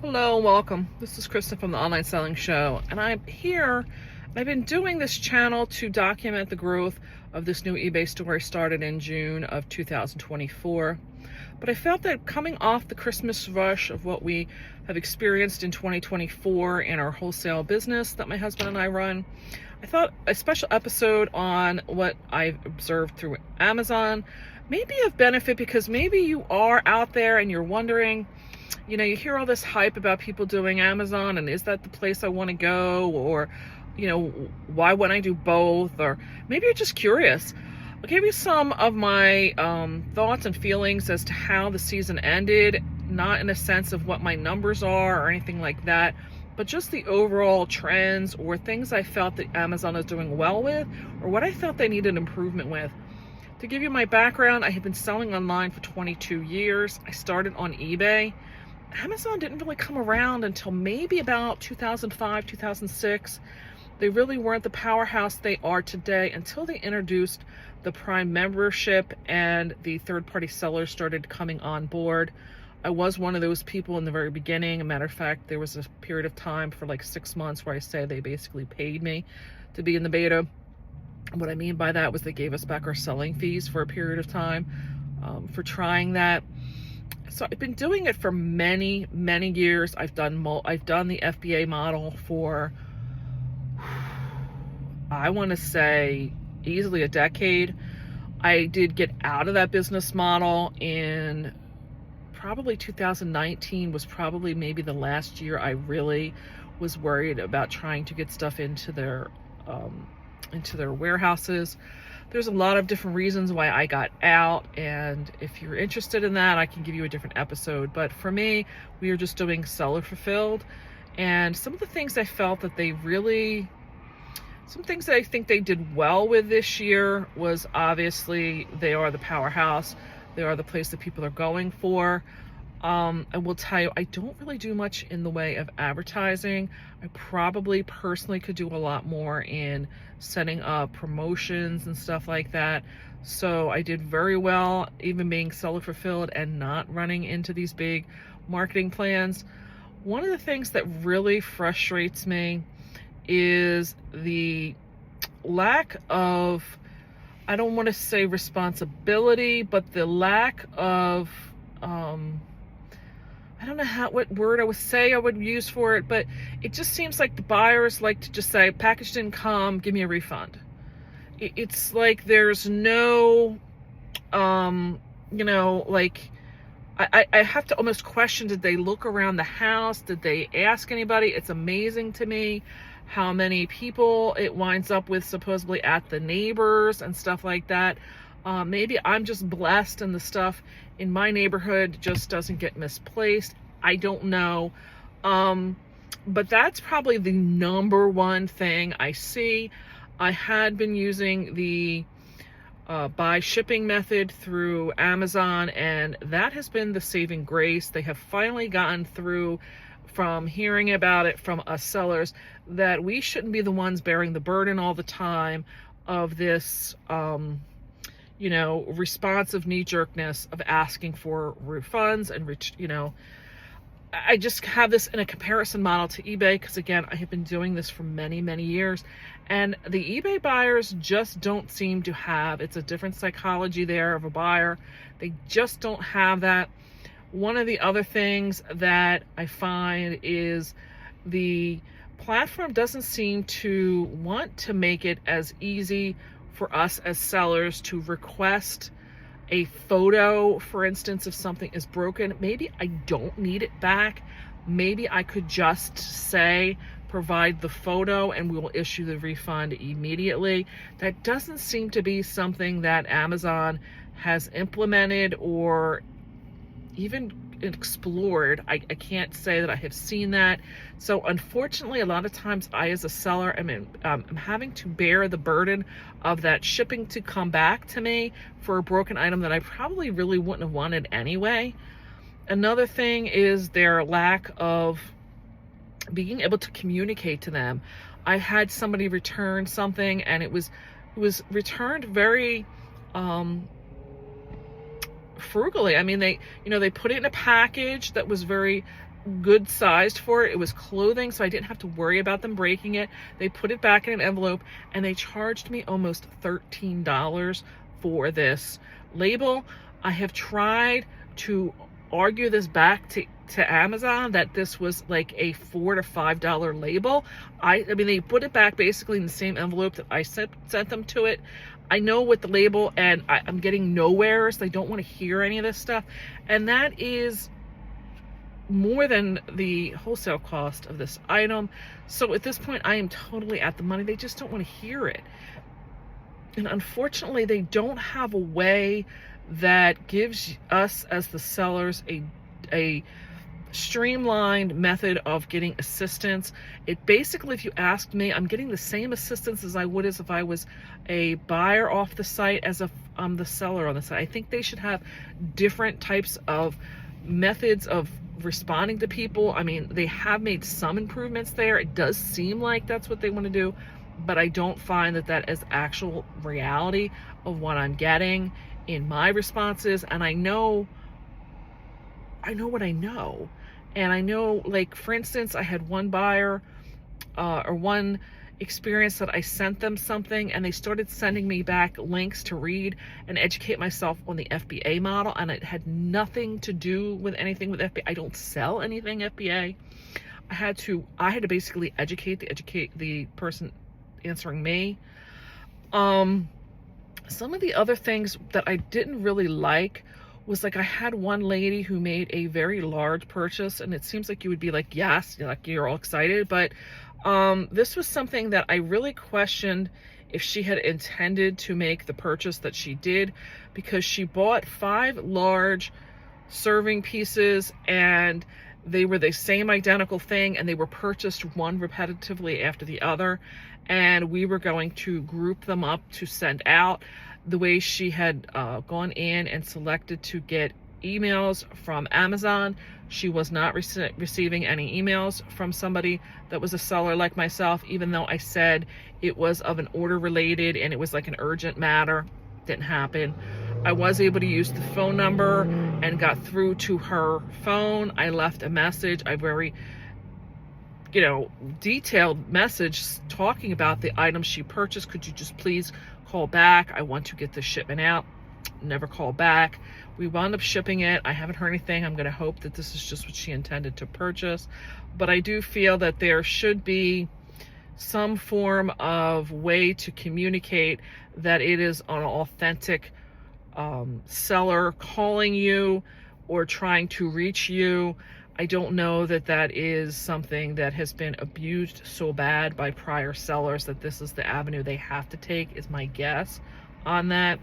Hello, welcome. This is Kristen from the Online Selling Show, and I'm here. I've been doing this channel to document the growth of this new eBay store I started in June of 2024. But I felt that coming off the Christmas rush of what we have experienced in 2024 in our wholesale business that my husband and I run, I thought a special episode on what I've observed through Amazon may be of benefit, because maybe you are out there and you're wondering, you hear all this hype about people doing Amazon, and is that the place I want to go? Or, why wouldn't I do both? Or maybe you're just curious. I'll give you some of my thoughts and feelings as to how the season ended, not in a sense of what my numbers are or anything like that, but just the overall trends or things I felt that Amazon is doing well with, or what I felt they needed improvement with. To give you my background, I have been selling online for 22 years. I started on eBay. Amazon didn't really come around until maybe about 2005, 2006. They really weren't the powerhouse they are today until they introduced the Prime membership and the third-party sellers started coming on board. I was one of those people in the very beginning. A matter of fact, there was a period of time for like 6 months where I say they basically paid me to be in the beta. What I mean by that was they gave us back our selling fees for a period of time for trying that. So I've been doing it for many, many years. I've done the FBA model for, I want to say, easily a decade. I did get out of that business model in probably 2019 was probably maybe the last year I really was worried about trying to get stuff into their warehouses. There's a lot of different reasons why I got out, and if you're interested in that, I can give you a different episode. But for me, we are just doing seller fulfilled, and some of the things I felt that some things that I think they did well with this year was, obviously, they are the powerhouse. They are the place that people are going for. I will tell you, I don't really do much in the way of advertising. I probably personally could do a lot more in setting up promotions and stuff like that. So I did very well, even being seller fulfilled and not running into these big marketing plans. One of the things that really frustrates me is the lack of, I don't want to say responsibility, but the lack of, I don't know what word I would use for it, but it just seems like the buyers like to just say, package didn't come, give me a refund. It's like there's no, like, I have to almost question, did they look around the house? Did they ask anybody? It's amazing to me how many people it winds up with supposedly at the neighbors and stuff like that. Maybe I'm just blessed and the stuff in my neighborhood just doesn't get misplaced. I don't know. But that's probably the number one thing I see. I had been using the buy shipping method through Amazon, and that has been the saving grace. They have finally gotten through from hearing about it from us sellers that we shouldn't be the ones bearing the burden all the time of this responsive knee-jerkness of asking for refunds and I just have this in a comparison model to eBay, because again, I have been doing this for many, many years, and the eBay buyers just don't seem to have, it's a different psychology there of a buyer. They just don't have that. One of the other things that I find is the platform doesn't seem to want to make it as easy for us as sellers to request a photo, for instance, if something is broken. Maybe I don't need it back. Maybe I could just say, provide the photo and we will issue the refund immediately. That doesn't seem to be something that Amazon has implemented or even explored. I can't say that I have seen that. So unfortunately, a lot of times I, as a seller, I'm having to bear the burden of that shipping to come back to me for a broken item that I probably really wouldn't have wanted anyway. Another thing is their lack of being able to communicate to them. I had somebody return something, and it was returned very frugally. I mean, they put it in a package that was very good sized for it. It was clothing, so I didn't have to worry about them breaking it. They put it back in an envelope, and they charged me almost $13 for this label. I have tried to argue this back to Amazon that this was like a $4 to $5 label. I mean, they put it back basically in the same envelope that I sent them to it. I know with the label, and I'm getting nowheres. They don't want to hear any of this stuff, and that is more than the wholesale cost of this item. So at this point, I am totally at the money. They just don't want to hear it. And unfortunately, they don't have a way that gives us as the sellers a streamlined method of getting assistance. It basically, if you asked me, I'm getting the same assistance as I would as if I was a buyer off the site as if I'm the seller on the site. I think they should have different types of methods of responding to people. I mean, they have made some improvements there. It does seem like that's what they want to do, but I don't find that is actual reality of what I'm getting in my responses. And I know what I know. And I know, like, for instance, I had one buyer or one experience that I sent them something, and they started sending me back links to read and educate myself on the FBA model, and it had nothing to do with anything with FBA. I don't sell anything FBA. I had to basically educate the person answering me. Some of the other things that I didn't really like was, like, I had one lady who made a very large purchase, and it seems like you would be like, yes, like you're all excited, but this was something that I really questioned if she had intended to make the purchase that she did, because she bought 5 large serving pieces, and they were the same identical thing, and they were purchased one repetitively after the other, and we were going to group them up to send out. The way she had gone in and selected to get emails from Amazon, she was not receiving any emails from somebody that was a seller like myself, even though I said it was of an order related and it was like an urgent matter. Didn't happen. I was able to use the phone number and got through to her phone. I left a message, a very detailed message talking about the items she purchased. Could you just please call back? I want to get this shipment out. Never called back. We wound up shipping it. I haven't heard anything. I'm going to hope that this is just what she intended to purchase. But I do feel that there should be some form of way to communicate that it is an authentic seller calling you or trying to reach you. I don't know that is something that has been abused so bad by prior sellers that this is the avenue they have to take, is my guess on that.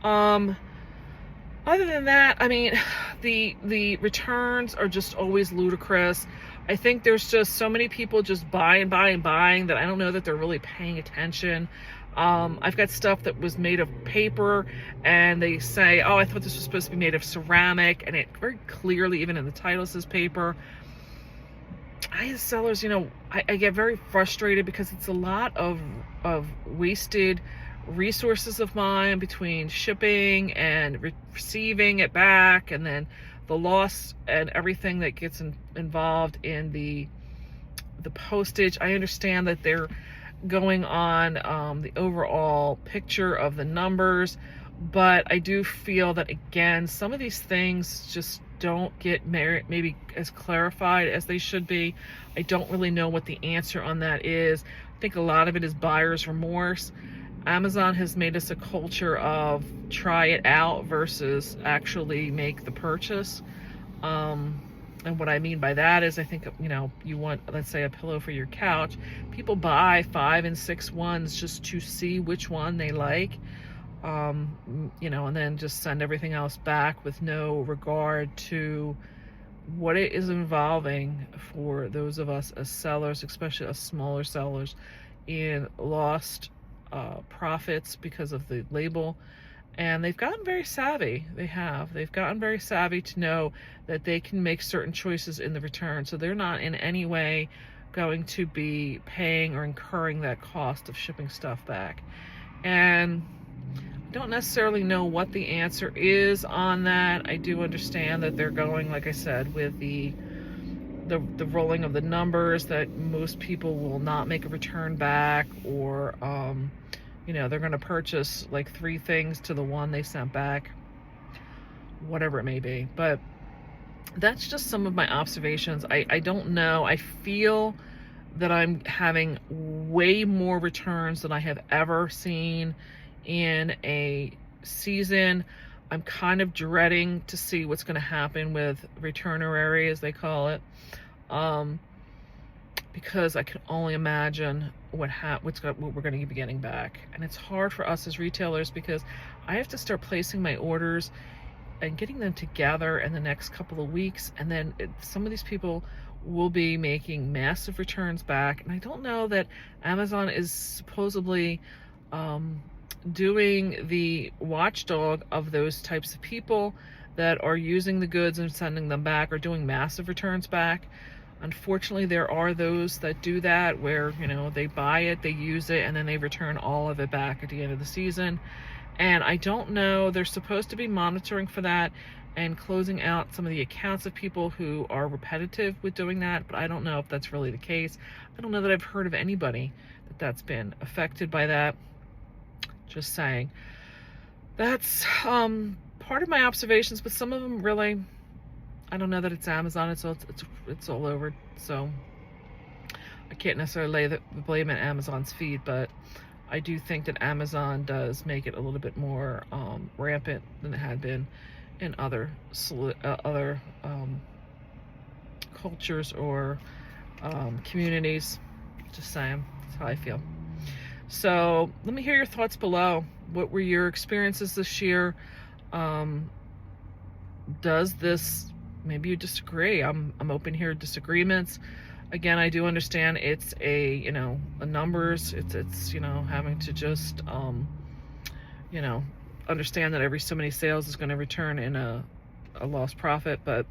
Other than that, I mean, the returns are just always ludicrous. I think there's just so many people just buying that I don't know that they're really paying attention. I've got stuff that was made of paper, and they say, oh, I thought this was supposed to be made of ceramic, and it very clearly, even in the title, says paper. As sellers, I get very frustrated because it's a lot of wasted resources of mine between shipping and receiving it back, and then the loss and everything that gets involved in the postage. I understand that they're going on the overall picture of the numbers, but I do feel that, again, some of these things just don't get maybe as clarified as they should be. I don't really know what the answer on that is. I think a lot of it is buyer's remorse. Amazon has made us a culture of try it out versus actually make the purchase. And what I mean by that is, I think, you want, let's say, a pillow for your couch. People buy 5 and 6 ones just to see which one they like, and then just send everything else back with no regard to what it is involving for those of us as sellers, especially as smaller sellers, in lost profits because of the label. And they've gotten very savvy. They've gotten very savvy to know that they can make certain choices in the return. So they're not in any way going to be paying or incurring that cost of shipping stuff back. And I don't necessarily know what the answer is on that. I do understand that they're going, like I said, with the the rolling of the numbers that most people will not make a return back, or you know, they're going to purchase like 3 things to the one they sent back, whatever it may be. But that's just some of my observations. I don't know. I feel that I'm having way more returns than I have ever seen in a season. I'm kind of dreading to see what's going to happen with returnary, as they call it, because I can only imagine what we're going to be getting back. And it's hard for us as retailers because I have to start placing my orders and getting them together in the next couple of weeks, and then some of these people will be making massive returns back. And I don't know that Amazon is supposedly doing the watchdog of those types of people that are using the goods and sending them back, or doing massive returns back. Unfortunately, there are those that do that, where, you know, they buy it, they use it, and then they return all of it back at the end of the season. And I don't know, they're supposed to be monitoring for that and closing out some of the accounts of people who are repetitive with doing that, but I don't know if that's really the case. I don't know that I've heard of anybody that's been affected by that. Just saying. That's part of my observations, but some of them really, I don't know that it's Amazon. It's all over, so I can't necessarily lay the blame at Amazon's feet, but I do think that Amazon does make it a little bit more rampant than it had been in other cultures or communities. Just saying, that's how I feel. So let me hear your thoughts below. What were your experiences this year? Does this, maybe you disagree. I'm open here to disagreements. Again, I do understand it's a, you know, a numbers. It's you know, having to just you know, understand that every so many sales is going to return in a lost profit. But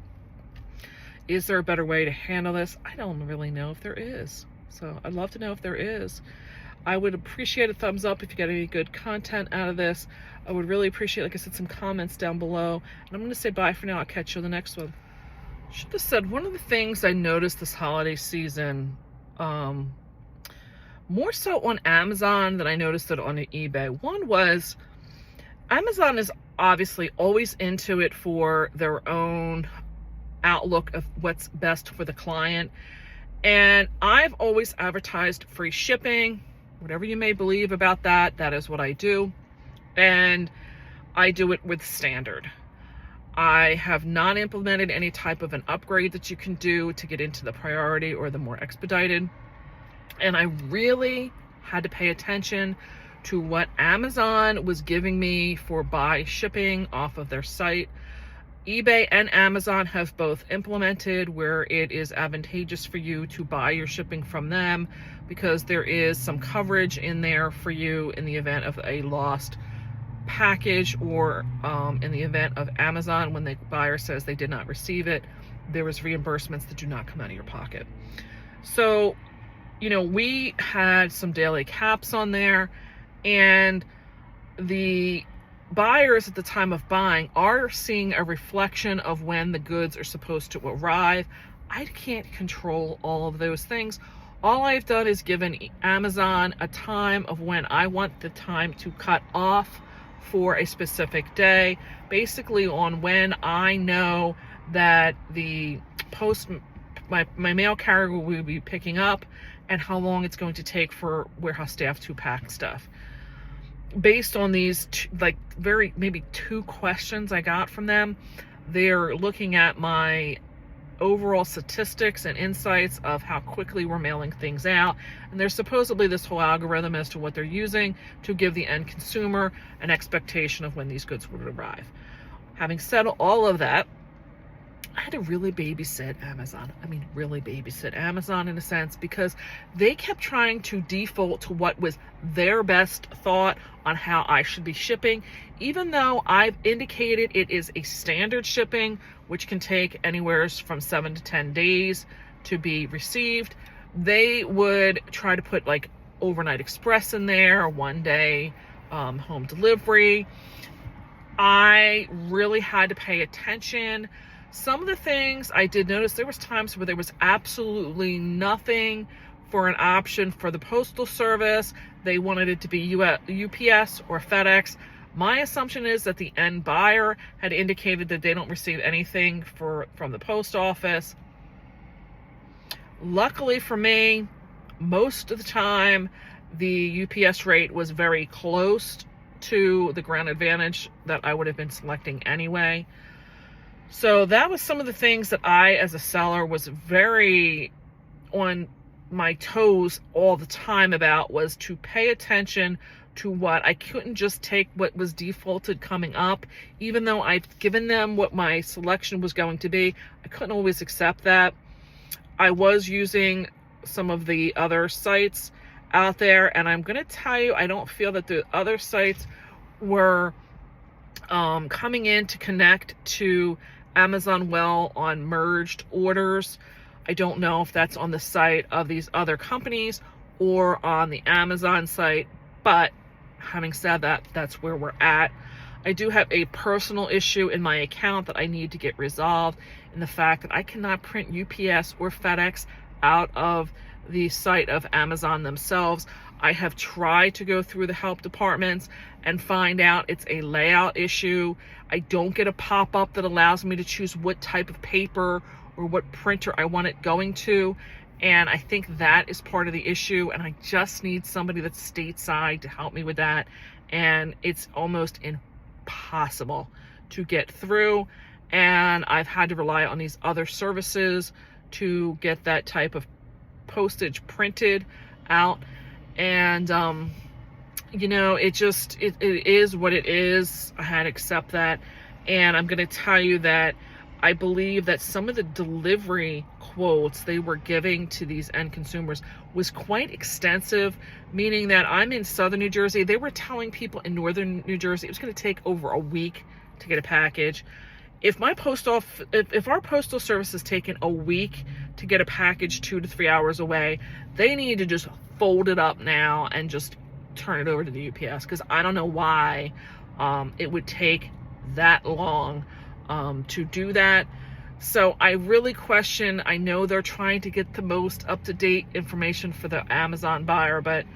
is there a better way to handle this? I don't really know if there is. So I'd love to know if there is. I would appreciate a thumbs up if you get any good content out of this. I would really appreciate, like I said, some comments down below. And I'm going to say bye for now. I'll catch you on the next one. Should have said, one of the things I noticed this holiday season, more so on Amazon than I noticed it on eBay. One was, Amazon is obviously always into it for their own outlook of what's best for the client. And I've always advertised free shipping. Whatever you may believe about that, that is what I do. And I do it with standard. I have not implemented any type of an upgrade that you can do to get into the priority or the more expedited. And I really had to pay attention to what Amazon was giving me for buy shipping off of their site. eBay and Amazon have both implemented where it is advantageous for you to buy your shipping from them, because there is some coverage in there for you in the event of a lost package, or in the event of Amazon, when the buyer says they did not receive it, there is reimbursements that do not come out of your pocket. So, you know, we had some daily caps on there, and the buyers at the time of buying are seeing a reflection of when the goods are supposed to arrive. I can't control all of those things. All I've done is given Amazon a time of when I want the time to cut off for a specific day, basically on when I know that the my mail carrier will be picking up, and how long it's going to take for warehouse staff to pack stuff. Based on these maybe 2 questions I got from them, they're looking at my overall statistics and insights of how quickly we're mailing things out. And there's supposedly this whole algorithm as to what they're using to give the end consumer an expectation of when these goods would arrive. Having said all of that, I had to really babysit Amazon. I mean, really babysit Amazon in a sense, because they kept trying to default to what was their best thought on how I should be shipping, even though I've indicated it is a standard shipping, which can take anywhere from 7 to 10 days to be received. They would try to put like overnight express in there, 1 day home delivery. I really had to pay attention Some of the things I did notice, there was times where there was absolutely nothing for an option for the postal service. They wanted it to be UPS or FedEx. My assumption is that the end buyer had indicated that they don't receive anything from the post office. Luckily for me, most of the time, the UPS rate was very close to the Ground Advantage that I would have been selecting anyway. So that was some of the things that I, as a seller, was very on my toes all the time about, was to pay attention to what I couldn't just take what was defaulted coming up. Even though I'd given them what my selection was going to be, I couldn't always accept that. I was using some of the other sites out there, and I'm going to tell you, I don't feel that the other sites were coming in to connect to Amazon well on merged orders. I don't know if that's on the site of these other companies or on the Amazon site, but having said that, that's where we're at. I do have a personal issue in my account that I need to get resolved, in the fact that I cannot print UPS or FedEx out of the site of Amazon themselves. I have tried to go through the help departments and find out it's a layout issue. I don't get a pop-up that allows me to choose what type of paper or what printer I want it going to. And I think that is part of the issue, and I just need somebody that's stateside to help me with that. And it's almost impossible to get through. And I've had to rely on these other services to get that type of postage printed out. And you know, it is what it is. I had to accept that. And I'm going to tell you that I believe that some of the delivery quotes they were giving to these end consumers was quite extensive, meaning that I'm in southern New Jersey. They were telling people in northern New Jersey it was going to take over a week to get a package. If our postal service is taking a week to get a package 2 to 3 hours away, they need to just fold it up now and just turn it over to the UPS, because I don't know why it would take that long to do that. So I really question, I know they're trying to get the most up-to-date information for the Amazon buyer, but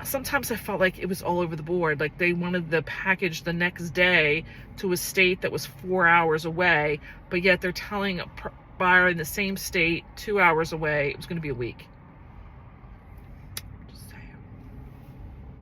sometimes I felt like it was all over the board. Like they wanted the package the next day to a state that was 4 hours away, but yet they're telling a buyer in the same state 2 hours away it was going to be a week.